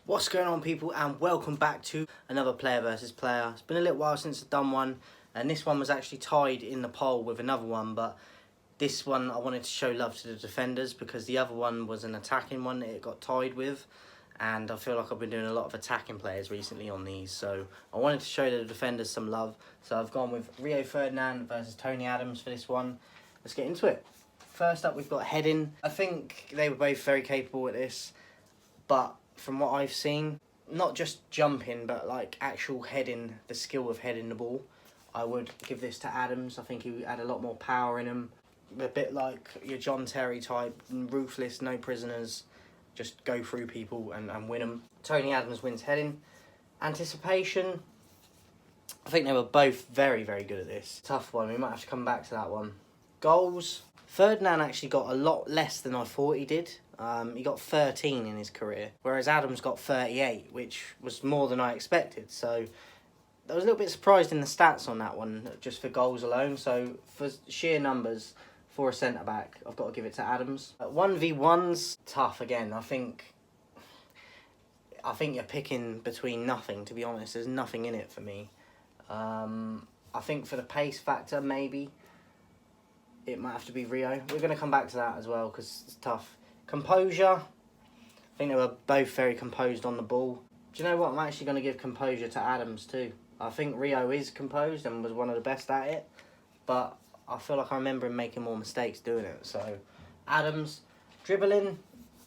What's going on, people, and welcome back to another player versus player. It's been a little while since I've done one, and this one was actually tied in the poll with another one, but this one I wanted to show love to the defenders because the other one was an attacking one that it got tied with, and I feel like I've been doing a lot of attacking players recently on these, so I wanted to show the defenders some love. So I've gone with Rio Ferdinand versus Tony Adams for this one. Let's get into it. First up, we've got heading. I think they were both very capable at this, but from what I've seen, not just jumping, but like actual heading, the skill of heading the ball, I would give this to Adams. I think he had a lot more power in him. A bit like your John Terry type, ruthless, no prisoners, just go through people and win them. Tony Adams wins heading. Anticipation, I think they were both very, very good at this. Tough one, we might have to come back to that one. Goals, Ferdinand actually got a lot less than I thought he did. He got 13 in his career, whereas Adams got 38, which was more than I expected. So I was a little bit surprised in the stats on that one, just for goals alone. So for sheer numbers, for a centre-back, I've got to give it to Adams. 1v1's tough again. I think you're picking between nothing, to be honest. There's nothing in it for me. I think for the pace factor, maybe it might have to be Rio. We're going to come back to that as well because it's tough. Composure, I think they were both very composed on the ball. Do you know what? I'm actually going to give composure to Adams too. I think Rio is composed and was one of the best at it, but I feel like I remember him making more mistakes doing it. So Adams. Dribbling,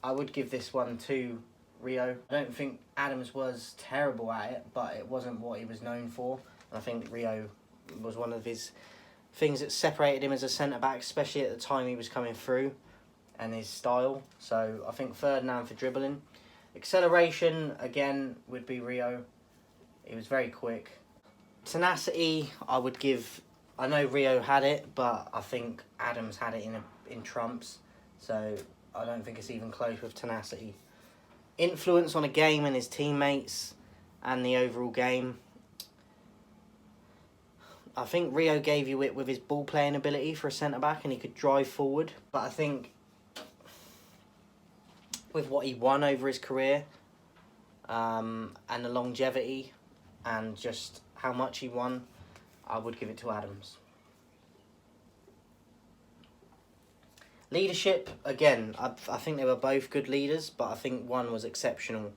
I would give this one to Rio. I don't think Adams was terrible at it, but it wasn't what he was known for. And I think Rio was one of his things that separated him as a centre-back, especially at the time he was coming through, and his style. So I think Ferdinand for dribbling. Acceleration, again, would be Rio. He was very quick. Tenacity, I would give... I know Rio had it, but I think Adams had it in trumps. So I don't think it's even close with tenacity. Influence on a game and his teammates and the overall game. I think Rio gave you it with his ball playing ability for a centre-back, and he could drive forward. But I think with what he won over his career, and the longevity and just how much he won, I would give it to Adams. Leadership, again, I think they were both good leaders, but I think one was exceptional,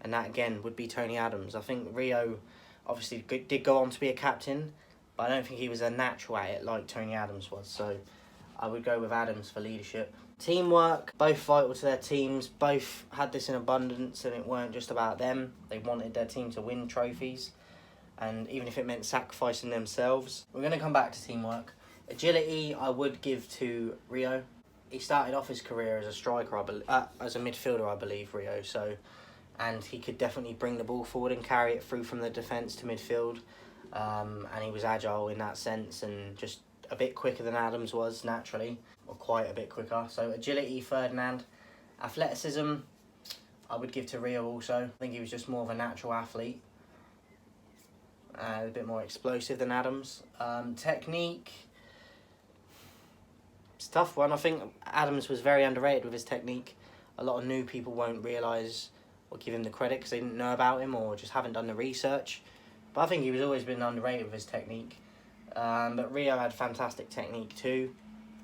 and that again would be Tony Adams. I think Rio obviously did go on to be a captain, but I don't think he was a natural at it like Tony Adams was, so I would go with Adams for leadership. Teamwork, both vital to their teams, both had this in abundance, and it weren't just about them. They wanted their team to win trophies, and even if it meant sacrificing themselves. We're going to come back to teamwork. Agility, I would give to Rio. He started off his career as a striker, as a midfielder, I believe, Rio. So, and he could definitely bring the ball forward and carry it through from the defence to midfield. And he was agile in that sense, and just a bit quicker than Adams was naturally, or quite a bit quicker. So agility, Ferdinand. Athleticism, I would give to Rio also. I think he was just more of a natural athlete. A bit more explosive than Adams. Technique, it's a tough one. I think Adams was very underrated with his technique. A lot of new people won't realise or give him the credit because they didn't know about him or just haven't done the research. But I think he was always been underrated with his technique. But Rio had fantastic technique too.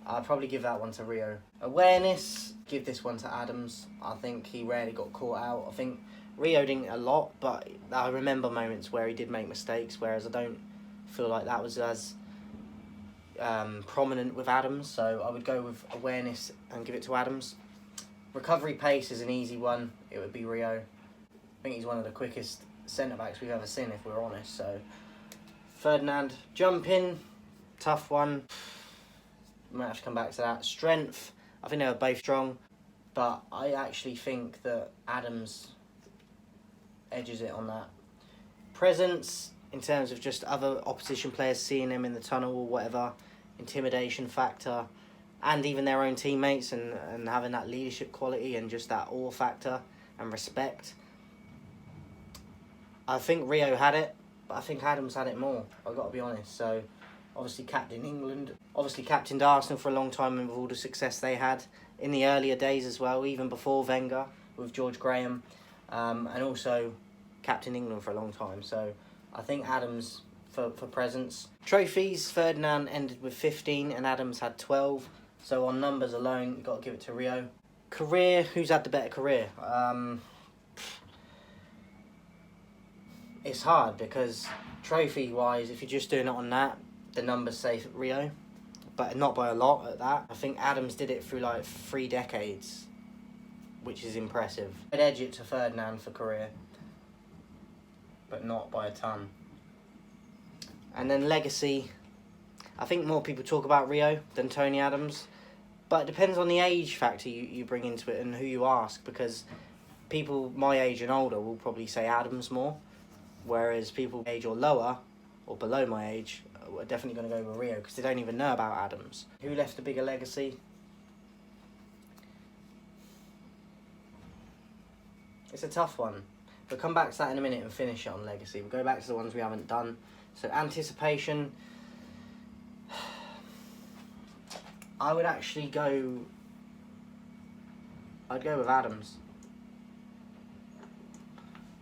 I'd probably give that one to Rio. Awareness, give this one to Adams. I think he rarely got caught out. I think Rio didn't a lot, but I remember moments where he did make mistakes, whereas I don't feel like that was as prominent with Adams. So I would go with awareness and give it to Adams. Recovery pace is an easy one. It would be Rio. I think he's one of the quickest centre-backs we've ever seen, if we're honest. So Ferdinand. Jumping, tough one. Might have to come back to that. Strength, I think they were both strong, but I actually think that Adams edges it on that. Presence, in terms of just other opposition players seeing him in the tunnel or whatever, intimidation factor, and even their own teammates, and having that leadership quality and just that awe factor and respect. I think Rio had it, but I think Adams had it more, I've got to be honest. So obviously captained England, obviously captained Arsenal for a long time, and with all the success they had in the earlier days as well, even before Wenger with George Graham. and also captain England for a long time. So I think Adams for presents. Trophies, Ferdinand ended with 15 and Adams had 12. So on numbers alone, you've got to give it to Rio. Career, who's had the better career? It's hard because trophy-wise, if you're just doing it on that, the numbers say Rio, but not by a lot at that. I think Adams did it through like 3 decades, which is impressive. I'd edge it to Ferdinand for career, but not by a ton. And then legacy, I think more people talk about Rio than Tony Adams, but it depends on the age factor you bring into it and who you ask, because people my age and older will probably say Adams more, whereas people age or lower or below my age are definitely going to go with Rio because they don't even know about Adams. Who left a bigger legacy? It's a tough one. We'll come back to that in a minute and finish it on legacy. We'll go back to the ones we haven't done. So anticipation, I would actually go, I'd go with Adams.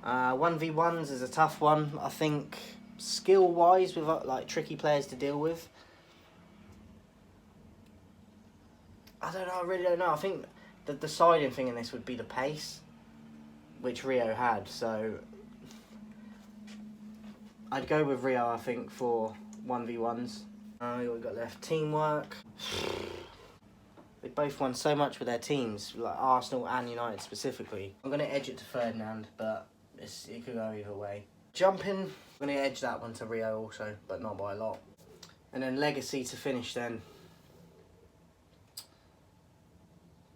1v1s is a tough one. I think skill-wise, with like tricky players to deal with, I don't know. I really don't know. I think the deciding thing in this would be the pace, which Rio had. So I'd go with Rio, I think, for 1v1s. What we got left? Teamwork. They both won so much with their teams, like Arsenal and United specifically. I'm going to edge it to Ferdinand, but it could go either way. Jumping, I'm going to edge that one to Rio also, but not by a lot. And then legacy to finish then.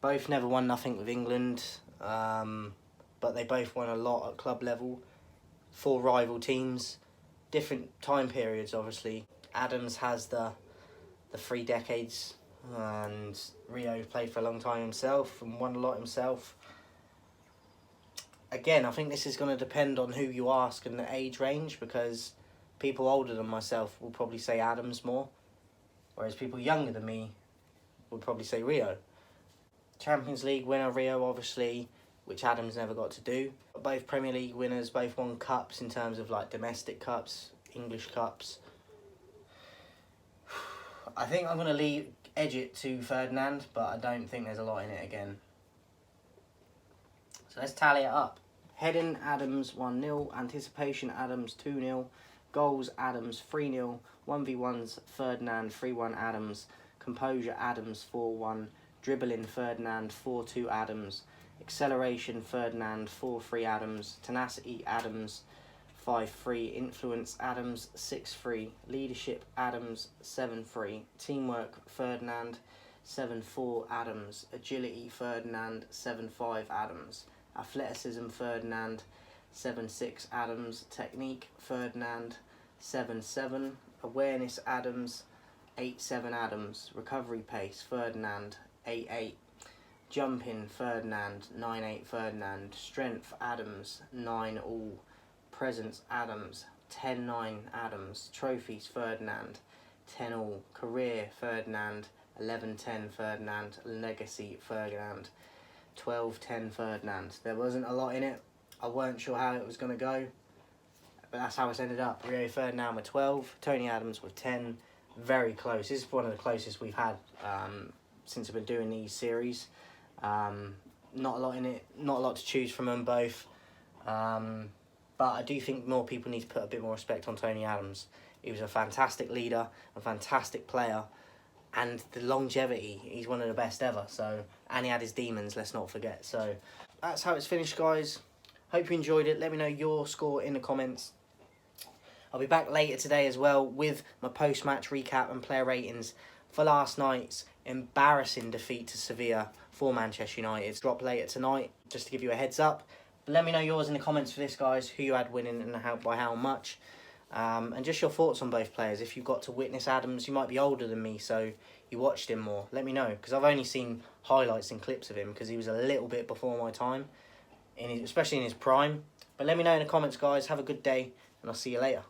Both never won nothing with England, but they both won a lot at club level for rival teams. Different time periods, obviously. Adams has the 3 decades, and Rio played for a long time himself and won a lot himself. Again, I think this is going to depend on who you ask and the age range, because people older than myself will probably say Adams more, whereas people younger than me would probably say Rio. Champions League winner Rio, obviously, which Adams never got to do. Both Premier League winners, both won cups in terms of like domestic cups, English cups. I think I'm going to edge it to Ferdinand, but I don't think there's a lot in it again. So let's tally it up. Heading, Adams 1-0. Anticipation, Adams 2-0. Goals, Adams 3-0. 1v1s, Ferdinand 3-1 Adams. Composure, Adams 4-1. Dribbling, Ferdinand 4-2 Adams. Acceleration, Ferdinand 4-3 Adams. Tenacity, Adams 5-3. Influence, Adams 6-3. Leadership, Adams 7-3. Teamwork, Ferdinand 7-4 Adams. Agility, Ferdinand 7-5 Adams. Athleticism, Ferdinand 7-6 Adams. Technique, Ferdinand 7-7. Awareness, Adams 8-7 Adams. Recovery pace, Ferdinand 8-8. Jumping, Ferdinand 9-8 Ferdinand. Strength, Adams 9-all. Presence, Adams 10-9 Adams. Trophies, Ferdinand 10-all. Career, Ferdinand 11-10 Ferdinand. Legacy, Ferdinand 12-10 Ferdinand. There wasn't a lot in it. I weren't sure how it was going to go, but that's how it's ended up. Rio Ferdinand with 12, Tony Adams with 10. Very close. This is one of the closest we've had since I've been doing these series. Not a lot in it, not a lot to choose from them both. But I do think more people need to put a bit more respect on Tony Adams. He was a fantastic leader, a fantastic player, and the longevity, he's one of the best ever. So, and he had his demons, let's not forget. So that's how it's finished, guys. Hope you enjoyed it. Let me know your score in the comments. I'll be back later today as well with my post-match recap and player ratings for last night's embarrassing defeat to Sevilla for Manchester United. Drop later tonight, just to give you a heads up. But let me know yours in the comments for this, guys, who you had winning and by how much. And just your thoughts on both players. If you've got to witness Adams, you might be older than me, so you watched him more. Let me know, because I've only seen highlights and clips of him, because he was a little bit before my time, especially in his prime. But let me know in the comments, guys. Have a good day, and I'll see you later.